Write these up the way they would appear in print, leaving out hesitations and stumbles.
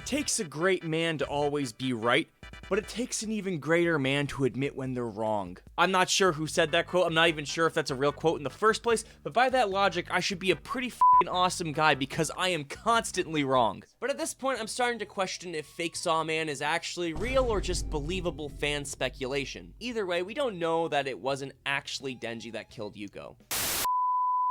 It takes a great man to always be right, but it takes an even greater man to admit when they're wrong. I'm not sure who said that quote. I'm not even sure if that's a real quote in the first place, but by that logic, I should be a pretty f***ing awesome guy because I am constantly wrong. But at this point, I'm starting to question if FAKESAW MAN is actually real or just believable fan speculation. Either way, we don't know that it wasn't actually Denji that killed Yuko.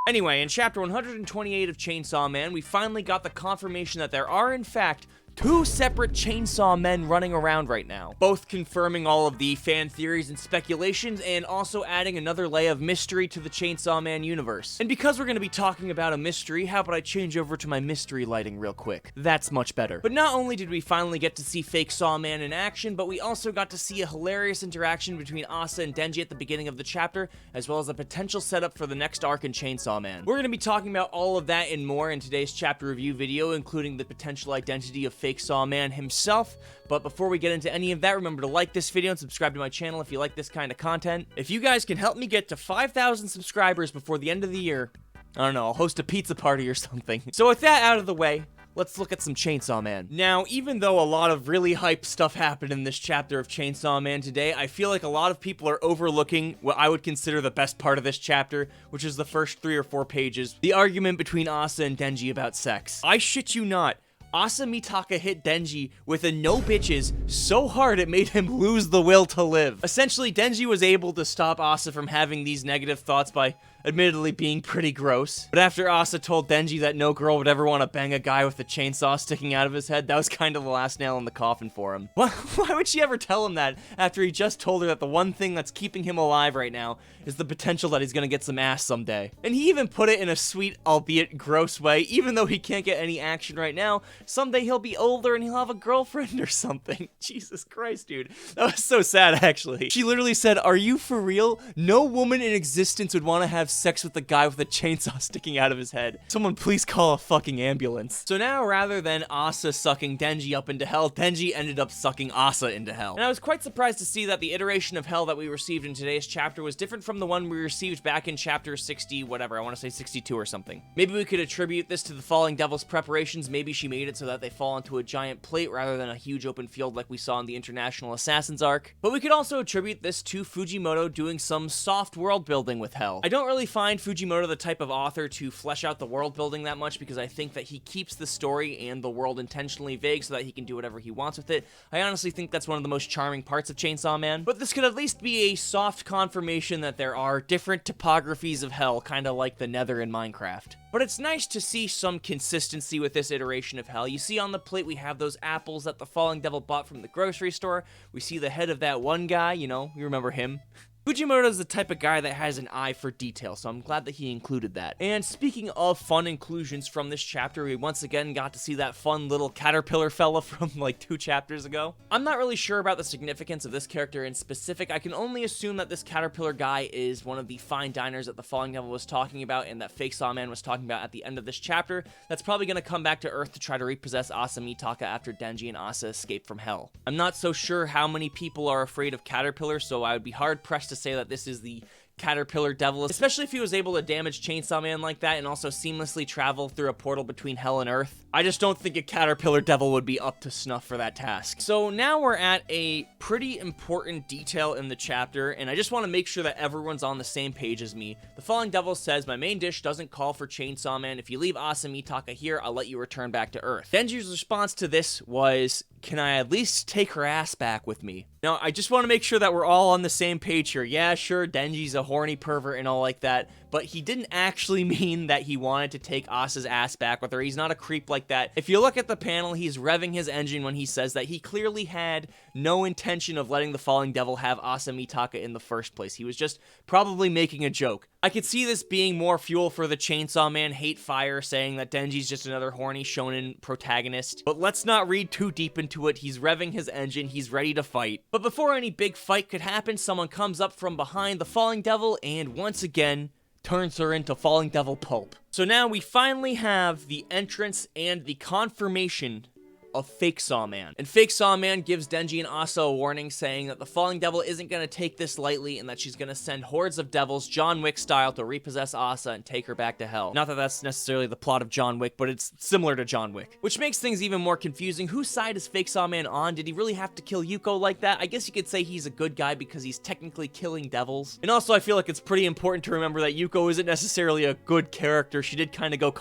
Anyway, in chapter 128 of Chainsaw Man, we finally got the confirmation that there are, in fact, two separate Chainsaw Men running around right now, both confirming all of the fan theories and speculations and also adding another layer of mystery to the Chainsaw Man universe. And because we're going to be talking about a mystery, how about I change over to my mystery lighting real quick? That's much better. But not only did we finally get to see FAKESAW MAN in action, but we also got to see a hilarious interaction between Asa and Denji at the beginning of the chapter, as well as a potential setup for the next arc in Chainsaw Man. We're going to be talking about all of that and more in today's chapter review video, including the potential identity of FAKESAW MAN himself. But before we get into any of that, remember to like this video and subscribe to my channel if you like this kind of content. If you guys can help me get to 5,000 subscribers before the end of the year, I don't know, I'll host a pizza party or something. So with that out of the way, let's look at some Chainsaw Man. Now, even though a lot of really hype stuff happened in this chapter of Chainsaw Man today, I feel like a lot of people are overlooking what I would consider the best part of this chapter, which is the first 3 or 4 pages, the argument between Asa and Denji about sex. I shit you not. Asa Mitaka hit Denji with a no bitches so hard it made him lose the will to live. Essentially, Denji was able to stop Asa from having these negative thoughts by admittedly being pretty gross. But after Asa told Denji that no girl would ever want to bang a guy with a chainsaw sticking out of his head, that was kind of the last nail in the coffin for him. Why would she ever tell him that after he just told her that the one thing that's keeping him alive right now is the potential that he's gonna get some ass someday? And he even put it in a sweet, albeit gross way. Even though he can't get any action right now, someday he'll be older and he'll have a girlfriend or something. Jesus Christ, dude. That was so sad, actually. She literally said, "Are you for real? No woman in existence would want to have sex with a guy with a chainsaw sticking out of his head. Someone please call a fucking ambulance." So now, rather than Asa sucking Denji up into hell, Denji ended up sucking Asa into hell. And I was quite surprised to see that the iteration of hell that we received in today's chapter was different from the one we received back in chapter 60, whatever, I want to say 62 or something. Maybe we could attribute this to the Falling Devil's preparations. Maybe she made it so that they fall into a giant plate rather than a huge open field like we saw in the International Assassins arc. But we could also attribute this to Fujimoto doing some soft world building with hell. I don't really find Fujimoto the type of author to flesh out the world building that much because I think that he keeps the story and the world intentionally vague so that he can do whatever he wants with it. I honestly think that's one of the most charming parts of Chainsaw Man. But this could at least be a soft confirmation that there are different topographies of hell, kind of like the Nether in Minecraft. But it's nice to see some consistency with this iteration of hell. You see on the plate we have those apples that the Falling Devil bought from the grocery store. We see the head of that one guy, you know, you remember him. Fujimoto is the type of guy that has an eye for detail, so I'm glad that he included that. And speaking of fun inclusions from this chapter, we once again got to see that fun little caterpillar fella from like 2 chapters ago. I'm not really sure about the significance of this character in specific. I can only assume that this caterpillar guy is one of the fine diners that the Falling Devil was talking about and that FAKESAW MAN was talking about at the end of this chapter. That's probably going to come back to Earth to try to repossess Asa Mitaka after Denji and Asa escape from hell. I'm not so sure how many people are afraid of caterpillars, so I would be hard-pressed to say that this is the caterpillar devil, especially if he was able to damage Chainsaw Man like that and also seamlessly travel through a portal between hell and earth. I just don't think a caterpillar devil would be up to snuff for that task. So now we're at a pretty important detail in the chapter, and I just want to make sure that everyone's on the same page as me. The Falling Devil says, "My main dish doesn't call for Chainsaw Man. If you leave Asa Mitaka here, I'll let you return back to Earth." Denji's response to this was, "Can I at least take her ass back with me?" Now, I just want to make sure that we're all on the same page here. Yeah, sure, Denji's a horny pervert and all like that, but he didn't actually mean that he wanted to take Asa's ass back with her. He's not a creep like that. If you look at the panel, he's revving his engine when he says that he clearly had no intention of letting the Falling Devil have Asa Mitaka in the first place. He was just probably making a joke. I could see this being more fuel for the Chainsaw Man hate fire, saying that Denji's just another horny shonen protagonist. But let's not read too deep into it. He's revving his engine. He's ready to fight. But before any big fight could happen, someone comes up from behind the Falling Devil and once again turns her into Falling Devil pulp. So now we finally have the entrance and the confirmation of FAKESAW MAN. And FAKESAW MAN gives Denji and Asa a warning saying that the Falling Devil isn't going to take this lightly and that she's going to send hordes of devils, John Wick style, to repossess Asa and take her back to hell. Not that that's necessarily the plot of John Wick, but it's similar to John Wick. Which makes things even more confusing. Whose side is FAKESAW MAN on? Did he really have to kill Yuko like that? I guess you could say he's a good guy because he's technically killing devils. And also I feel like it's pretty important to remember that Yuko isn't necessarily a good character. She did kind of go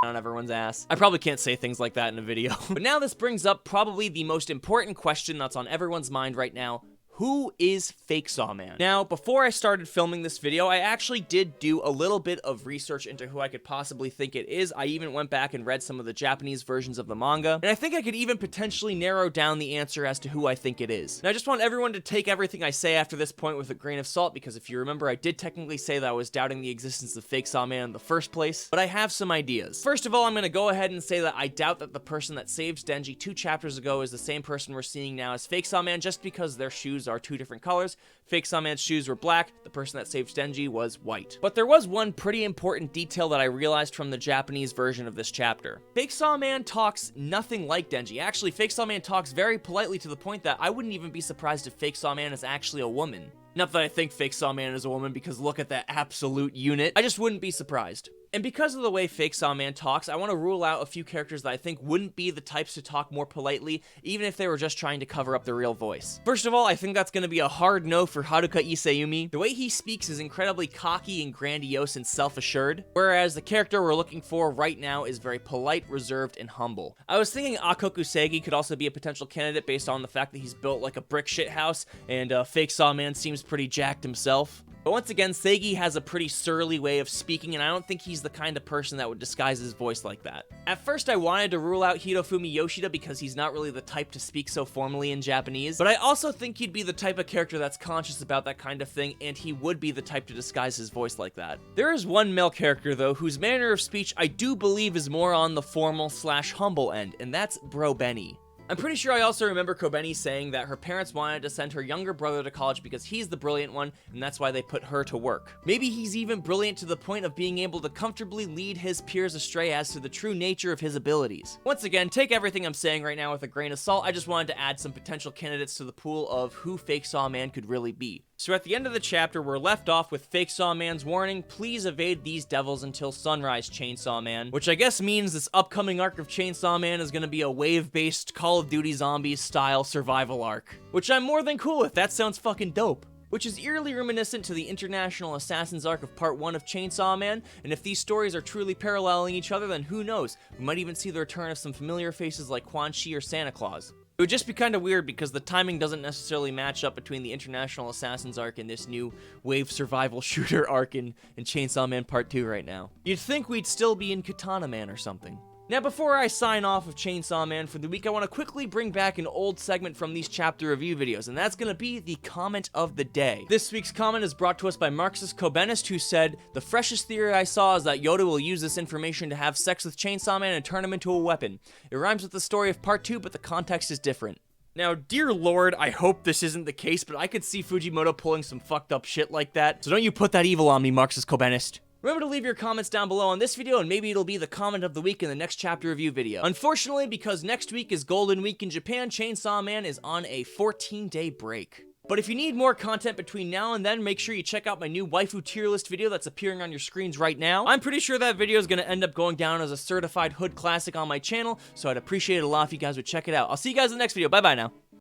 on everyone's ass. I probably can't say things like that in a video. But now this brings up probably the most important question that's on everyone's mind right now. Who is FAKESAW MAN? Now, before I started filming this video, I actually did do a little bit of research into who I could possibly think it is. I even went back and read some of the Japanese versions of the manga, and I think I could even potentially narrow down the answer as to who I think it is. And I just want everyone to take everything I say after this point with a grain of salt, because if you remember, I did technically say that I was doubting the existence of FAKESAW MAN in the first place, but I have some ideas. First of all, I'm going to go ahead and say that I doubt that the person that saved Denji 2 chapters ago is the same person we're seeing now as FAKESAW MAN, just because their shoes are 2 different colors. FAKESAW MAN's shoes were black, the person that saved Denji was white. But there was one pretty important detail that I realized from the Japanese version of this chapter. FAKESAW MAN talks nothing like Denji. Actually, FAKESAW MAN talks very politely to the point that I wouldn't even be surprised if FAKESAW MAN is actually a woman. Not that I think FAKESAW MAN is a woman, because look at that absolute unit. I just wouldn't be surprised. And because of the way FAKESAW MAN talks, I want to rule out a few characters that I think wouldn't be the types to talk more politely, even if they were just trying to cover up their real voice. First of all, I think that's going to be a hard no for Haruka Isayumi. The way he speaks is incredibly cocky and grandiose and self-assured, whereas the character we're looking for right now is very polite, reserved, and humble. I was thinking Akoku Segi could also be a potential candidate based on the fact that he's built like a brick shit house, and FAKESAW MAN seems pretty jacked himself. But once again, Segi has a pretty surly way of speaking, and I don't think he's the kind of person that would disguise his voice like that. At first, I wanted to rule out Hirofumi Yoshida because he's not really the type to speak so formally in Japanese, but I also think he'd be the type of character that's conscious about that kind of thing, and he would be the type to disguise his voice like that. There is one male character, though, whose manner of speech I do believe is more on the formal/humble end, and that's Bro Benny. I'm pretty sure I also remember Kobeni saying that her parents wanted to send her younger brother to college because he's the brilliant one, and that's why they put her to work. Maybe he's even brilliant to the point of being able to comfortably lead his peers astray as to the true nature of his abilities. Once again, take everything I'm saying right now with a grain of salt. I just wanted to add some potential candidates to the pool of who FAKESAW MAN could really be. So at the end of the chapter, we're left off with FAKESAW MAN's warning, please evade these devils until sunrise, Chainsaw Man, which I guess means this upcoming arc of Chainsaw Man is going to be a wave-based Call of Duty Zombies style survival arc, which I'm more than cool with. That sounds fucking dope. Which is eerily reminiscent to the International Assassins arc of Part 1 of Chainsaw Man, and if these stories are truly paralleling each other, then who knows, we might even see the return of some familiar faces like Quan Chi or Santa Claus. It would just be kind of weird because the timing doesn't necessarily match up between the International Assassins arc and this new wave survival shooter arc in Chainsaw Man Part 2 right now. You'd think we'd still be in Katana Man or something. Now, before I sign off of Chainsaw Man for the week, I want to quickly bring back an old segment from these chapter review videos, and that's going to be the comment of the day. This week's comment is brought to us by Marxist Kobenist, who said, "The freshest theory I saw is that Yoda will use this information to have sex with Chainsaw Man and turn him into a weapon. It rhymes with the story of Part 2, but the context is different." Now, dear lord, I hope this isn't the case, but I could see Fujimoto pulling some fucked up shit like that, so don't you put that evil on me, Marxist Kobenist. Remember to leave your comments down below on this video, and maybe it'll be the comment of the week in the next chapter review video. Unfortunately, because next week is Golden Week in Japan, Chainsaw Man is on a 14-day break. But if you need more content between now and then, make sure you check out my new waifu tier list video that's appearing on your screens right now. I'm pretty sure that video is going to end up going down as a certified hood classic on my channel, so I'd appreciate it a lot if you guys would check it out. I'll see you guys in the next video. Bye-bye now.